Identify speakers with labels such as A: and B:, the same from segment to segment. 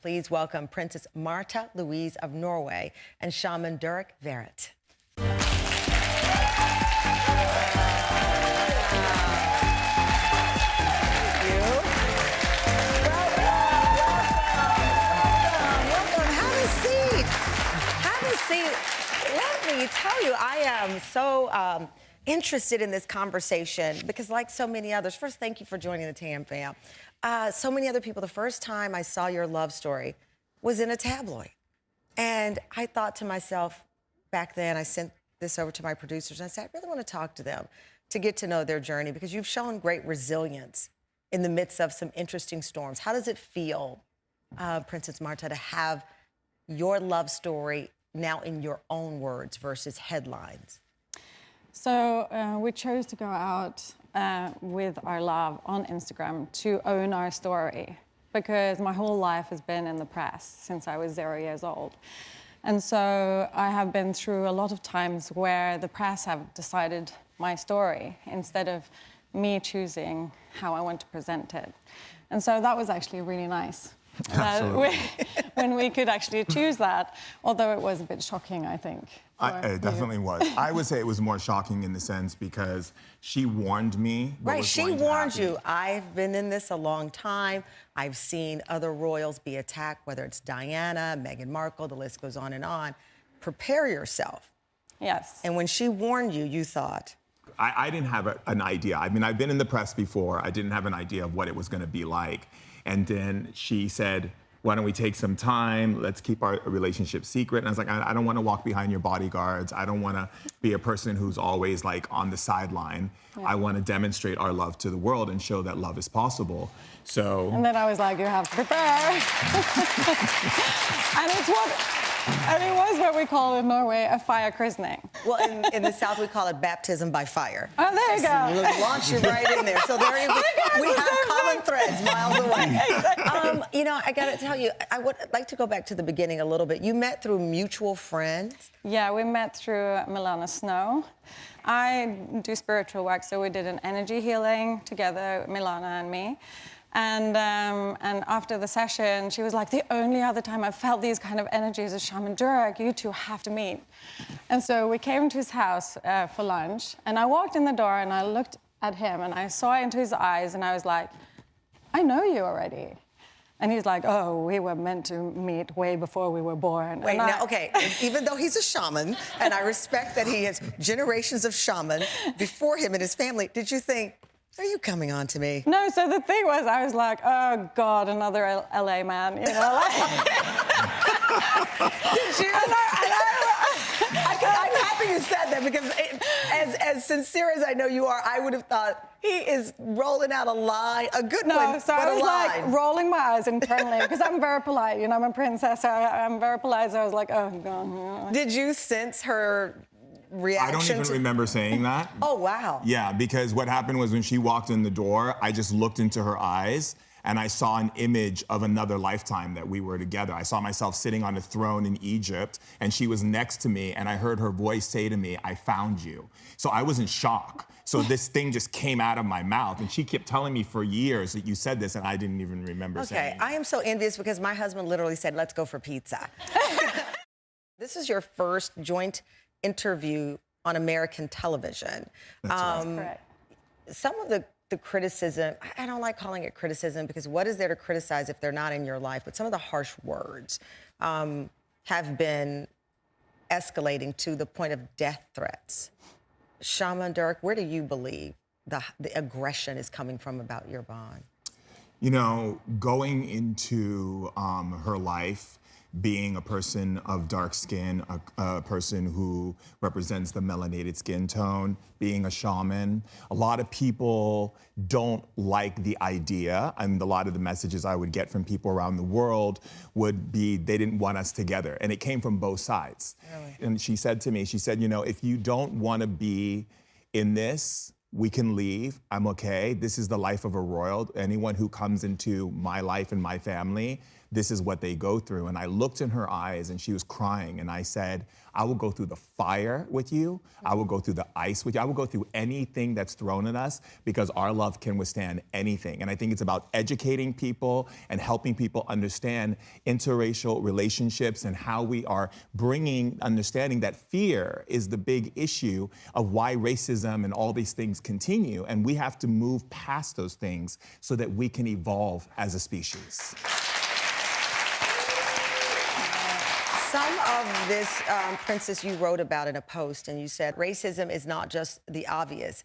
A: Please welcome Princess Märtha Louise of Norway and Shaman Durek Verrett. Let me tell you, I am so interested in this conversation because, like so many others, first, thank you for joining the TAM fam. So many other people, the first time I saw your love story was in a tabloid. And I thought to myself, back then, I sent this over to my producers, and I said, I really want to talk to them to get to know their journey because you've shown great resilience in the midst of some interesting storms. How does it feel, Princess Märtha, to have your love story now in your own words versus headlines?
B: So we chose to go out with our love on Instagram to own our story because my whole life has been in the press since I was 0 years old. And so I have been through a lot of times where the press have decided my story instead of me choosing how I want to present it. And so that was actually really nice. When we could actually choose that, although it was a bit shocking, I think.
C: It definitely was. I would say it was more shocking in the sense because she warned me.
A: Right, she warned you. I've been in this a long time. I've seen other royals be attacked, whether it's Diana, Meghan Markle, the list goes on and on. Prepare yourself.
B: Yes.
A: And when she warned you, you thought?
C: I didn't have an idea. I mean, I've been in the press before. I didn't have an idea of what it was going to be like. And then she said, why don't we take some time? Let's keep our relationship secret. And I was like, I don't want to walk behind your bodyguards. I don't want to be a person who's always like on the sideline. Yeah. I want to demonstrate our love to the world and show that love is possible. So.
B: And then I was like, you have to prepare. And it was what we call in Norway a fire christening.
A: Well, in the South, we call it baptism by fire.
B: Oh, there you go.
A: We'll launch you right in there. So there you go. We have common threads miles away. You know, I got to tell you, I would like to go back to the beginning a little bit. You met through mutual friends?
B: Yeah, we met through Milana Snow. I do spiritual work, so we did an energy healing together, Milana and me. And after the session, she was like, the only other time I've felt these kind of energies is Shaman Durek. You two have to meet. And so we came to his house for lunch, and I walked in the door, and I looked at him, and I saw into his eyes, and I was like, I know you already. And he's like, oh, we were meant to meet way before we were born.
A: Wait, now, okay, even though he's a shaman, and I respect that he has generations of shaman before him and his family, did you think, are you coming on to me?
B: No, so the thing was, I was like, oh, God, another LA man, you know? Like...
A: Did you? I'm happy you said that because as sincere as I know you are, I would have thought he is rolling out a lie, a good one,
B: no, so
A: but
B: I was
A: a lie.
B: Like rolling my eyes internally because I'm very polite, you know, I'm a princess, so I'm very polite, so I was like, oh, God.
A: Did you sense her reaction?
C: I don't even remember saying that.
A: Oh, wow.
C: Yeah, because what happened was when she walked in the door, I just looked into her eyes and I saw an image of another lifetime that we were together. I saw myself sitting on a throne in Egypt and she was next to me and I heard her voice say to me, I found you. So I was in shock. So this thing just came out of my mouth and she kept telling me for years that you said this and I didn't even remember saying it.
A: Okay, I am so envious because my husband literally said, let's go for pizza. This is your first joint interview on American television.
C: That's
B: correct.
A: Some of the criticism, I don't like calling it criticism because what is there to criticize if they're not in your life? But some of the harsh words have been escalating to the point of death threats. Shaman Durek, where do you believe the aggression is coming from about your bond?
C: You know, going into her life, being a person of dark skin, a person who represents the melanated skin tone, being a shaman. A lot of people don't like the idea, and a lot of the messages I would get from people around the world would be they didn't want us together, and it came from both sides. Really? And she said to me, she said, you know, if you don't want to be in this, we can leave, I'm okay. This is the life of a royal. Anyone who comes into my life and my family, this is what they go through. And I looked in her eyes and she was crying. And I said, I will go through the fire with you. I will go through the ice with you. I will go through anything that's thrown at us because our love can withstand anything. And I think it's about educating people and helping people understand interracial relationships and how we are bringing understanding that fear is the big issue of why racism and all these things continue. And we have to move past those things so that we can evolve as a species.
A: Some of this, Princess, you wrote about in a post, and you said racism is not just the obvious.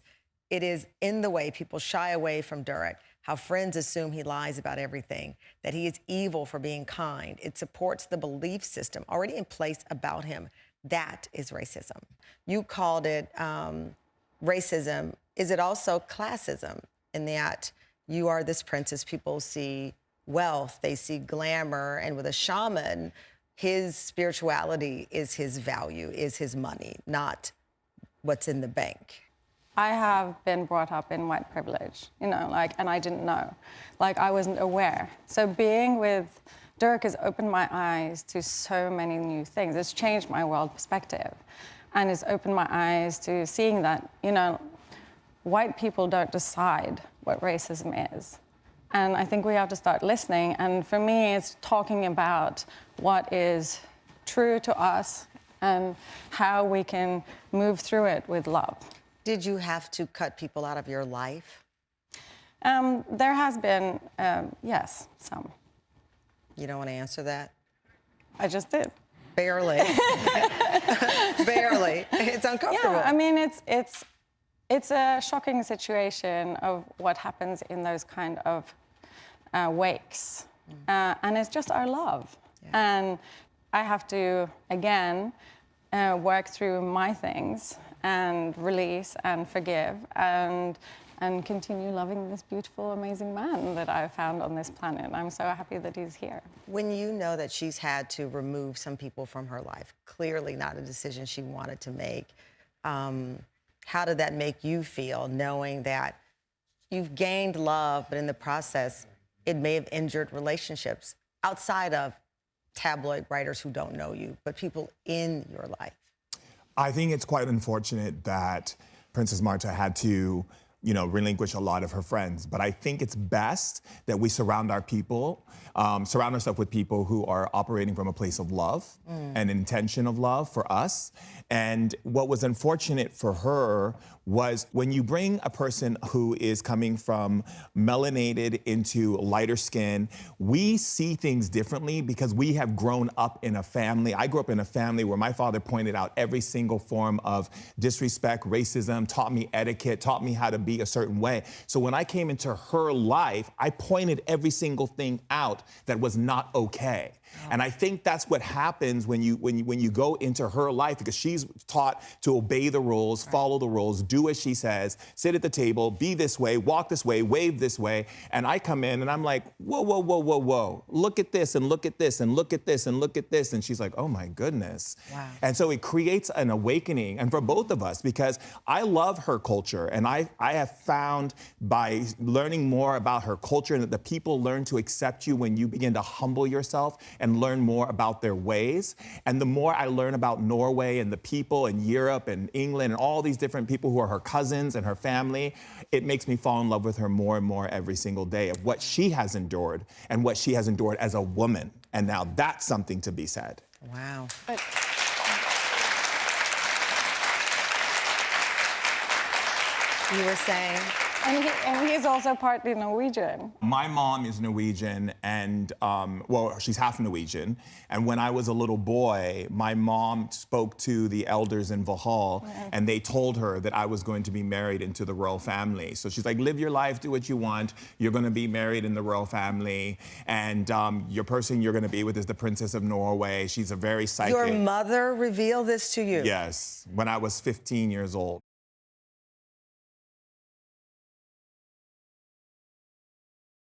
A: It is in the way people shy away from Durek, how friends assume he lies about everything, that he is evil for being kind. It supports the belief system already in place about him. That is racism. You called it racism. Is it also classism in that you are this princess, people see wealth, they see glamour, and with a shaman, his spirituality is his value, is his money, not what's in the bank.
B: I have been brought up in white privilege, you know, like, and I didn't know. Like, I wasn't aware. So being with Durek has opened my eyes to so many new things. It's changed my world perspective. And it's opened my eyes to seeing that, you know, white people don't decide what racism is. And I think we have to start listening. And for me, it's talking about what is true to us and how we can move through it with love.
A: Did you have to cut people out of your life?
B: There has been, yes, some.
A: You don't want to answer that?
B: I just did.
A: Barely. Barely. It's uncomfortable.
B: Yeah, I mean, it's a shocking situation of what happens in those kind of wakes. And it's just our love. Yeah. And I have to, again, work through my things and release and forgive and continue loving this beautiful, amazing man that I've found on this planet. I'm so happy that he's here.
A: When you know that she's had to remove some people from her life, clearly not a decision she wanted to make, how did that make you feel, knowing that you've gained love, but in the process, it may have injured relationships outside of tabloid writers who don't know you, but people in your life?
C: I think it's quite unfortunate that Princess Märtha had to, you know, relinquish a lot of her friends. But I think it's best that we surround ourselves with people who are operating from a place of love and intention of love for us. And what was unfortunate for her was when you bring a person who is coming from melanated into lighter skin, we see things differently because we have grown up in a family. I grew up in a family where my father pointed out every single form of disrespect, racism, taught me etiquette, taught me how to be a certain way. So when I came into her life, I pointed every single thing out that was not okay. Oh. And I think that's what happens when you go into her life, because she's taught to obey the rules, follow the rules, do as she says, sit at the table, be this way, walk this way, wave this way. And I come in and I'm like, whoa, whoa, whoa, whoa, whoa. Look at this and look at this and look at this and look at this. And she's like, oh my goodness. Wow. And so it creates an awakening, and for both of us, because I love her culture. And I have found by learning more about her culture that the people learn to accept you when you begin to humble yourself and learn more about their ways. And the more I learn about Norway and the people and Europe and England and all these different people who are her cousins and her family, it makes me fall in love with her more and more every single day of what she has endured and what she has endured as a woman. And now that's something to be said.
A: Wow. You were saying?
B: And he's also partly Norwegian.
C: My mom is Norwegian, and, well, she's half Norwegian. And when I was a little boy, my mom spoke to the elders in Valhall, and they told her that I was going to be married into the royal family. So she's like, live your life, do what you want. You're going to be married in the royal family. And your person you're going to be with is the Princess of Norway. She's a very psychic.
A: Your mother revealed this to you?
C: Yes, when I was 15 years old.